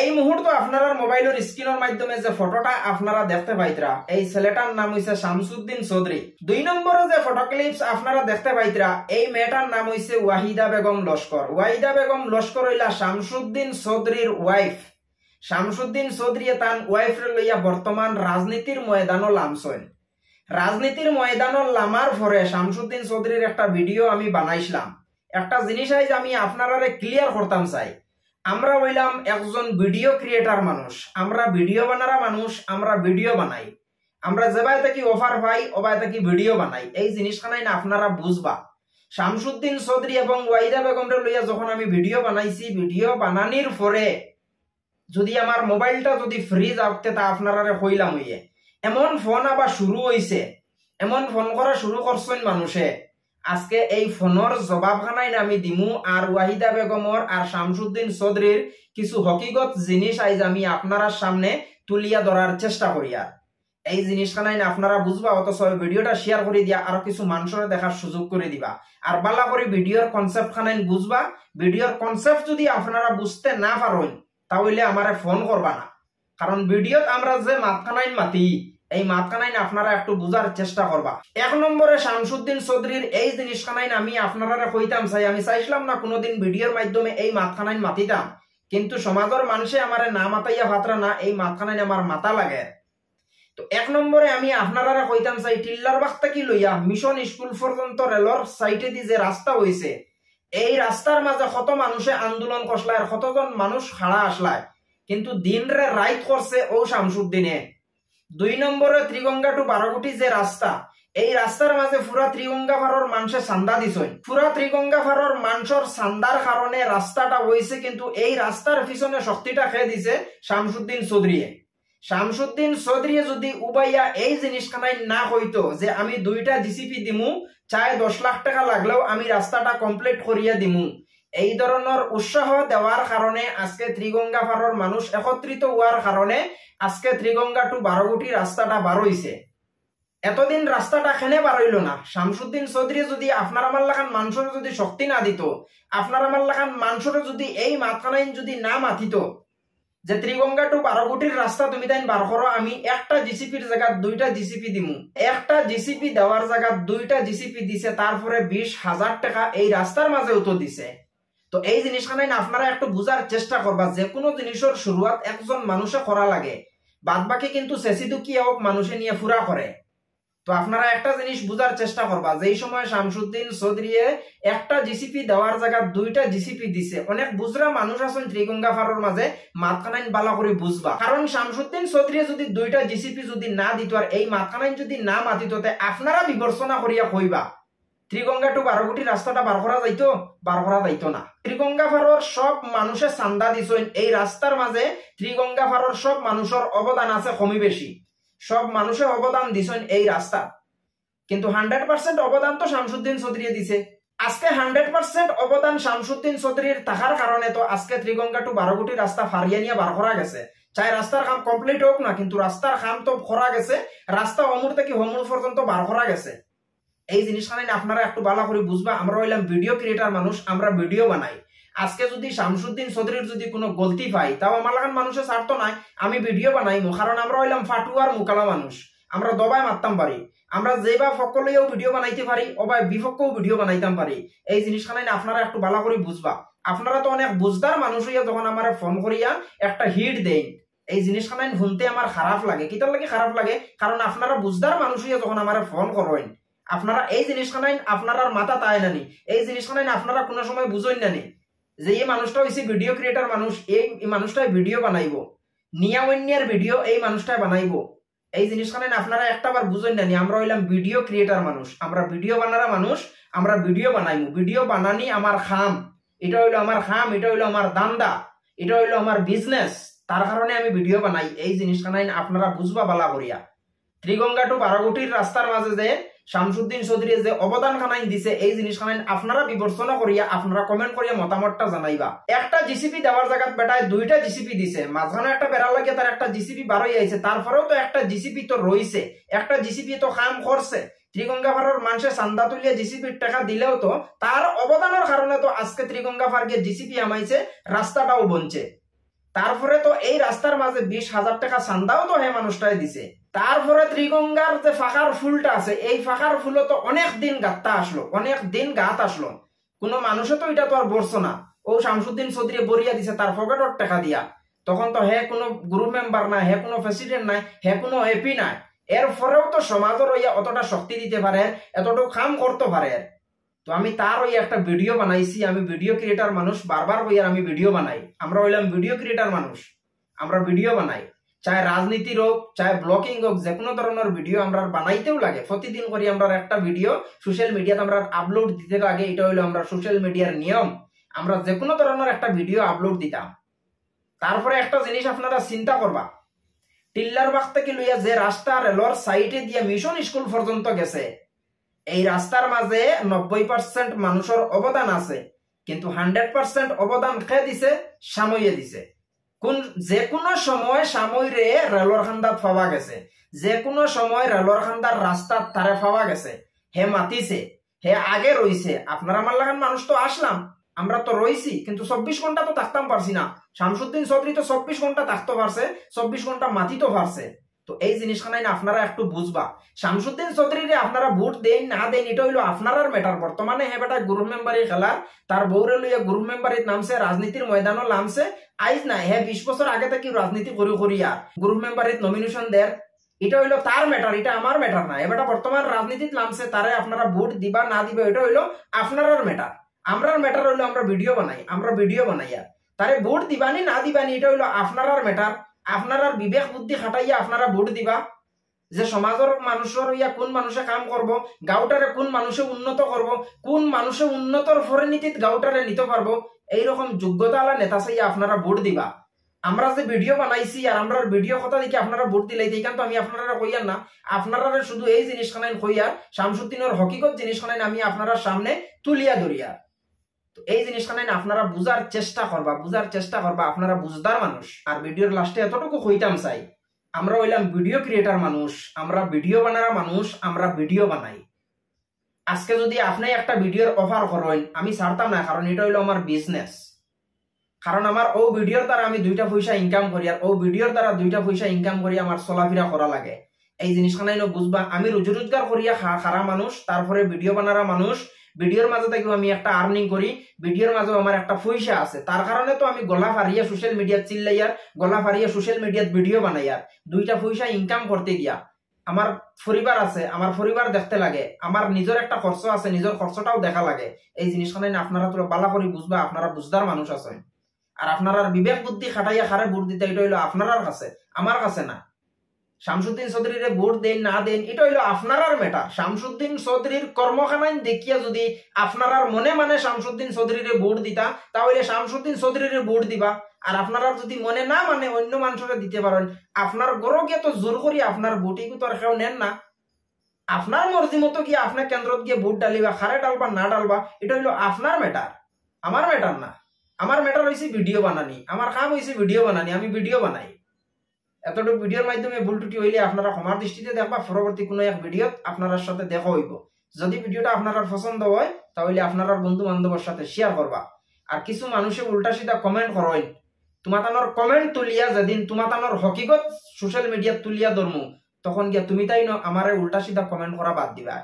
এই মুহূর্তে আপনার মোবাইলের স্ক্রিনের মাধ্যমে যে ফটোটা আপনারা দেখতে পাইতরা, এই ছেলেটার নাম হইছে শামসুদ্দিন চৌধুরী। 2 নম্বরে যে ফটো ক্লিপস আপনারা দেখতে পাইতরা, এই মেয়েটার নাম হইছে ওয়াহিদা বেগম লস্কর। ওয়াহিদা বেগম লস্কর হইলা শামসুদ্দিন চৌধুরীর ওয়াইফ। শামসুদ্দিন চৌধুরী তার ওয়াইফরে লইয়া বর্তমান রাজনীতির ময়দানও লামছেন। রাজনীতির ময়দানও লামার পরে শামসুদ্দিন চৌধুরীর একটা ভিডিও আমি বানাইছিলাম। একটা জিনিস আইজ আমি আপনারা ক্লিয়ার করতাম চাই, আমরা হইলাম একজন ভিডিও ক্রিয়েটার মানুষ, আমরা ভিডিও বানারা মানুষ, আমরা ভিডিও বানাই, আমরা যেবাই থাকি অফার পাই ওবাই থাকি ভিডিও বানাই। এই জিনিসখানাই না আপনারা বুঝবা। শামসুদ্দিন চৌধুরী এবং ওয়াহিদা বেগমরে লইয়া যখন আমি ভিডিও বানাইছি, ভিডিও বানানির পরে যদি আমার মোবাইলটা যদি ফ্রিজ আউটতে তা আপনারা কইলাম হইয়ে এমন ফোন আবার শুরু হইছে, এমন ফোন করা শুরু করছেন মানুষে। আজকে এই ফোনের জবাবখানাই আমি দিমু আর ওয়াহিদা বেগমর আর শামসুদ্দিন চৌধুরীর কিছু হকিগত জিনিস আইজ আমি আপনার সামনে তুলিয়া ধরার চেষ্টা করি। আর এই জিনিসখানাই আপনারা বুঝবা, অথচ ভিডিওটা শেয়ার করে দিয়া আর কিছু মানুষের দেখার সুযোগ করে দিবা। আর বালা করে ভিডিওর কনসেপ্ট খানাই বুঝবা। ভিডিওর কনসেপ্ট যদি আপনারা বুঝতে না পারেন তাহলে আমারে ফোন করবা না, কারণ ভিডিওত আমরা যে মাতখানাইন মাতি এই মাতখানাইন আপনারা একটু বুঝার চেষ্টা করবা। 1 নম্বরে শামসুদ্দিন চৌধুরীর এই জিনিসখানাইন আমি আপনারা কইতাম চাই, আমি চাইছিলাম না কোনোদিন ভিডিওর মাধ্যমে এই মাতখানাইন মাতিতাম, কিন্তু সমাজের মানুষে আমারে না মাতাইয়া ভাতরা না, এই মাতখানাইন আমার মাথা লাগে। তো 1 নম্বরে আমি আপনারা কইতাম চাই, টিল্লার বাক্তা কি লইয়া মিশন স্কুল পর্যন্ত রেলর সাইটে দি যে রাস্তা হয়েছে, এই রাস্তার মাঝে কত মানুষে আন্দোলন করলায়, কতজন মানুষ খাড়া আসলায়, কিন্তু দিন রে রাইট করছে ও শামসুদ্দিনে। 2 নম্বরে ত্রিগঙ্গা টু বারোগুটি যে রাস্তা, এই রাস্তার মাঝে পুরা ত্রিগঙ্গা ফারর মানুষে চান্দা দিছেন। পুরা ত্রিগঙ্গা ফারর মানুষের চান্দার কারণে রাস্তাটা হয়েছে, কিন্তু এই রাস্তার পিছনে শক্তিটা খেয়ে দিছে শামসুদ্দিন চৌধুরী। শামসুদ্দিন চৌধুরী যদি উবাইয়া এই জিনিসখানাই না হইতো যে আমি 2টা জিসিপি দিমু, চাই 10 লাখ টাকা লাগলেও আমি রাস্তাটা কমপ্লিট করিয়া দিমু, এই ধরনের উৎসাহ দেওয়ার কারণে আজকে ত্রিগঙ্গা ফারর মানুষ একত্রিত হওয়ার কারণে আজকে ত্রিগঙ্গা টু বারোগুটি রাস্তাটা বার হইছে। এতদিন রাস্তাটা খেনে বার হইল না। শামসুদ্দিন চৌধুরী যদি আপনার আমার লাখান মানুষের যদি শক্তি না দিত, আপনার আমার লাখান মানুষের যদি এই মাতখানাইন যদি না মাতিত যে ত্রিগঙ্গা টু বারোগুটির রাস্তা তুমি তাই বার করো, আমি একটা জিসিপির জায়গা 2টা জিসিপি দিমু, একটা জিসিপি দেওয়ার জায়গা 2টা জিসিপি দিছে, তারপরে 20,000 টাকা এই রাস্তার মাঝেও তো দিছে। তো এই জিনিসখানাই না আপনারা একটু বুঝার চেষ্টা করবা, যে কোনো জিনিসের শুরুয়াত একজন মানুষে করা লাগে, বাদ বাকি কিন্তু সেসি দুকিয়া হোক মানুষে নিয়ে ফুরা করে। তো আপনারা একটা জিনিস বুঝার চেষ্টা করবা, যেই সময় শামসুদ্দিন চৌধুরী একটা জিসিপি দেওয়ার জায়গা 2টা জিসিপি দিছে, অনেক বুঝরা মানুষ আছেন ত্রিগঙ্গা ফারর মাঝে, মাতখানাইন বালা করে বুঝবা। কারণ শামসুদ্দিন চৌধুরী যদি 2টা জিসিপি যদি না দিত আর এই মাতখানাইন যদি না মাতিত, আপনারা বিবেচনা করিয়া কইবা ত্রিগঙ্গা টু বারোগুটি রাস্তাটা বার করা যাইতো? বার করা যাইতো না। ত্রিগঙ্গা ফারর সব মানুষের চান্দা দিছেন এই রাস্তার মাঝে, ত্রিগঙ্গা ফারর সব মানুষের অবদান আছে কমি বেশি, সব মানুষের অবদান দিছেন এই রাস্তা, কিন্তু 100% অবদান তো শামসুদ্দিন চৌধুরী দিছে। আজকে 100% অবদান শামসুদ্দিন চৌধুরীর থাকার কারণে তো আজকে ত্রিগঙ্গা টু বারোগুটি রাস্তা ফারিয়া নিয়ে বার করা গেছে। চাই রাস্তার কাম কমপ্লিট হোক না, কিন্তু রাস্তার কাম তো করা গেছে, রাস্তা অমুর থেকে হমুর পর্যন্ত বার করা গেছে। এই জিনিসখানে আপনারা একটু ভালো করে বুঝবা। আমরা হইলাম ভিডিও ক্রিয়েটার মানুষ, আমরা ভিডিও বানাই। আজকে যদি শামসুদ্দিন চৌধুরীর যদি কোনো গলতি পাই, তাও আমার লাগান মানুষের স্বার্থ নাই, আমি ভিডিও বানাইমু, কারণ আমরা হইলাম ফাটুয়ার মুকালা মানুষ, আমরা দবাই মারতাম পারি, আমরা যেবা ফকলেও ভিডিও বানাইতে পারি অবাই বিপক্ষেও ভিডিও বানাইতাম পারি। এই জিনিসখানে আপনারা একটু ভালো করে বুঝবা। আপনারা তো অনেক বুঝদার মানুষ হইয়া যখন আমার ফোন করিয়া একটা হিট দেন, এই জিনিসখানে শুনতে আমার খারাপ লাগে। কিতার লাগে খারাপ লাগে? কারণ আপনারা বুঝদার মানুষ হইয়া যখন আমার ফোন করেন, আপনারা এই জিনিসখানে আপনার মাথা তাই নানি, এই জিনিসখানে আপনারা কোনো সময় বুঝেন নানি যে এই মানুষটা হইছে ভিডিও ক্রিয়েটার মানুষ, এই মানুষটাই ভিডিও বানাইবো, নিয়া অন্যের ভিডিও এই মানুষটাই বানাইবো। এই জিনিসখানে আপনারা একটাবার বুঝেন নানি, আমরা হইলাম ভিডিও ক্রিয়েটার মানুষ, আমরা ভিডিও বানারা মানুষ, আমরা ভিডিও বানাইবো, ভিডিও বানানি আমার খাম, এটা হইলো আমার খাম, এটা হইলো আমার দান্দা, এটা হইলো আমার বিজনেস, তার কারণে আমি ভিডিও বানাই। এই জিনিসখানে আপনারা বুঝবা বালা করিয়া। ত্রিগঙ্গা টু বারোগুটির রাস্তার মাঝে যে শামসুদ্দিন চৌধুরী যে অবদান খানাইন দিছে, এই জিনিসখানাইন আপনারা বিবেচনা করিয়া আপনারা কমেন্ট করিয়া মতামতটা জানাইবা। একটা জিসিপি দেওয়ার জায়গাত বেটায় 2টা জিসিপি দিছে, মাঝখানে একটা বেড়া লাগিয়ে তার একটা জিসিপি বারোই আইছে, তারপরেও তো একটা জিসিপি তো রইছে, একটা জিসিপি তো কাম করছে। ত্রিগঙ্গা ফারর মানুষের চান্দা তুলিয়া জিসিপির টাকা দিলেও তো তার অবদানের কারণে তো আজকে ত্রিগঙ্গা ফার গিয়ে জিসিপি আমাইছে, রাস্তাটাও বনছে। তারপরে তো এই রাস্তার মাঝে 20,000 টাকা চান্দাও তো হে মানুষটাই দিছে। তারপরে ত্রিগঙ্গার যে ফাঁকার ফুলটা আছে, এই ফাঁকার ফুলও তো অনেক দিন গাত্তা আসলো, অনেক দিন গাত আসলো, কোনো মানুষে তো এটা তো আর বলছো না। ও শামসুদ্দিন চৌধুরী বরিয়া দিছে তার পকেটর টাকা দিয়া। তখন তো হে কোনো গ্রুপ মেম্বার নাই, হে কোনো প্রেসিডেন্ট নাই, হে কোনো এপি নাই। এরপরেও তো সমাজের হইয়া অতটা শক্তি দিতে পারে, এতটুকু কাম করতে পারে। তো আমি তার ওই একটা ভিডিও বানাইছি। আমি ভিডিও ক্রিয়েটার মানুষ, বারবার হইয়ার আমি ভিডিও বানাই। আমরা হইলাম ভিডিও ক্রিয়েটার মানুষ, আমরা ভিডিও বানাই। চাहे রাজনীতির হোক, চাहे ব্লগিং হোক, যে কোনো ধরনের ভিডিও আমরা বানাইতেও লাগে। প্রতিদিন করি আমরা একটা ভিডিও সোশ্যাল মিডিয়াতে আমরা আপলোড দিতে লাগে। এটা হইলো আমরা সোশ্যাল মিডিয়ার নিয়ম। আমরা যে কোনো ধরনের একটা ভিডিও আপলোড দিতাম। তারপরে একটা জিনিস আপনারা চিন্তা করবা, টিল্লার বাগ থেকে লইয়া যে রাস্তা রেলর সাইডে দিয়ে মিশন স্কুল পর্যন্ত গেছে, এই রাস্তার মাঝে 90% মানুষের অবদান আছে, কিন্তু 100% অবদান কে দিছে? সাময়ে দিছে। যে কোনো সময় সাময়রে রেলর খান্দাত পাওয়া গেছে, যে কোনো সময় রেলর খান্দার রাস্তা তারে পাওয়া গেছে। হে মাতিছে, হে আগে রইছে। আপনার আমার লাগান মানুষ তো আসলাম, আমরা তো রইছি, কিন্তু 24 ঘন্টা তো থাকতাম পারছি না। শামসুদ্দিন চৌধুরী তো 24 ঘন্টা থাকতে পারছে, 24 ঘন্টা মাতিতে পারছে। তো এই জিনিসখানাই না আপনারা একটু বুঝবা। শামসুদ্দিন চৌধুরীরে আপনারা ভোট দেন না দেন এটা হইলো আপনার ম্যাটার। বর্তমানে হে বেটা গ্রুপ মেম্বারি খেলার, তার বউরে লইয়া গ্রুপ মেম্বারিত নামছে, রাজনীতির ময়দানও নামছে। আইজ না, হে 20 বছর আগে থেকে রাজনীতি করিয়া গ্রুপ মেম্বারিত নমিনেশন দেয়, এটা হইলো তার ম্যাটার, এটা আমার ম্যাটার না। এবারটা বর্তমান রাজনীতিত নামছে, তারে আপনারা ভোট দিবা না দিবা এটা হইলো আপনার ম্যাটার। আমরার ম্যাটার হইলো আমরা ভিডিও বানাই, আমরা ভিডিও বানাইয়া তারে ভোট দিবানি না দিবানি এটা হইলো আপনার ম্যাটার। আপনার বিবেক বুদ্ধি খাটাইয়া আপনারা ভোট দিবা যে সমাজের মানুষের হইয়া কোন মানুষে কাম করব, গাঁওটারে কোন মানুষে উন্নত করব, কোন মানুষে উন্নতর পরিণতিত গাঁওটারে নিতে পারবো, এইরকম যোগ্যতা আলা নেতা চাইয়া আপনারা ভোট দিবা। আমরা যে ভিডিও বানাইছি আর আমরা ভিডিও কথা দেখি আপনারা ভোট দিলাই, এইখান তো আমি আপনারা কইয়ার না, আপনারা শুধু এই জিনিসখানাই কইয়ার, শামসুদ্দিনের হকিকত জিনিসখানাই আমি আপনারা সামনে তুলিয়া ধরিয়া। তো এই জিনিসখানাই আপনারা বুঝার চেষ্টা করবা, বুঝার চেষ্টা করবা। আপনারা বুঝদার মানুষ। আর ভিডিওর লাস্টে এতটুকু কইতাম চাই, আমরা হইলাম ভিডিও ক্রিয়েটার মানুষ, আমরা ভিডিও বানারা মানুষ, আমরা ভিডিও বানাই। আজকে যদি আপনি একটা ভিডিওর অফার করেন, আমি ছাড়তাম না, কারণ এটা হইলো আমার বিজনেস। কারণ আমার ও ভিডিওর দ্বারা আমি 2টা পয়সা ইনকাম করি, আর ও ভিডিওর দ্বারা 2টা পয়সা ইনকাম করি আমার চলাফেরা করা লাগে। এই জিনিসখানাই বুঝবা। আমি রুজি রোজগার করিয়া খারা মানুষ, তারপরে ভিডিও বানারা মানুষ। ভিডিওর মাঝে থেকেও আমি একটা আর্নিং করি, ভিডিওর মাঝেও আমার একটা পয়সা আছে। তার কারণে তো আমি গলা ফারিয়া সোশ্যাল মিডিয়াত চিল্লাইয়ার, গলা ফারিয়া সোশ্যাল মিডিয়াত ভিডিও বানাইয়ার, 2টা পয়সা ইনকাম করতে গিয়া। আমার পরিবার আছে, আমার পরিবার দেখতে লাগে, আমার নিজের একটা খরচ আছে, নিজের খরচটাও দেখা লাগে। এই জিনিসখানে আপনারা তো বালা করে বুঝবা, আপনারা বুঝদার মানুষ আছেন। আর আপনারা বিবেক বুদ্ধি খাটাইয়া খারে ভোট দিতে, এটা হইলো আপনার কাছে, আমার কাছে না। শামসুদ্দিন চৌধুরীরে ভোট দেন না দেন এটা হইলো আপনার ম্যাটার। শামসুদ্দিন চৌধুরীর কর্মখানায় দেখিয়া যদি আপনার মনে মানে শামসুদ্দিন চৌধুরীরে ভোট দিতা, তাহলে শামসুদ্দিন চৌধুরীরে ভোট দিবা। আর আপনারা যদি মনে না মানে অন্য মানুষরা দিতে পারেন, আপনার গরো গিয়ে তো জোর করি আপনার ভোট তো আর কেউ নেন না। আপনার মর্জি মতো গিয়ে আপনার কেন্দ্রত গিয়ে ভোট ডালিবা, খারে ডালবা না ডালবা এটা হইলো আপনার ম্যাটার, আমার ম্যাটার না। আমার ম্যাটার হয়েছে ভিডিও বানানি, আমার কাম হয়েছে ভিডিও বানানি, আমি ভিডিও বানাই। এতটুকু ভিডিওর মাধ্যমে ভুল ত্রুটি হইলে আপনারা ক্ষমার দৃষ্টিতে দেখবা। পরবর্তী কোনো এক ভিডিওত আপনার সাথে দেখা হইব। যদি ভিডিওটা আপনার পছন্দ হয় তাহলে আপনার বন্ধু বান্ধবের সাথে শেয়ার করবা। আর কিছু মানুষে উল্টা সিধা কমেন্ট করেন, তোমাতানোর কমেন্ট তুলিয়া যেদিন তোমাতানোর হকিকত সোশ্যাল মিডিয়াত তুলিয়া ধরমু, তখন গিয়া তুমি তাই আমারে উল্টা সিধা কমেন্ট করা বাদ দিবা।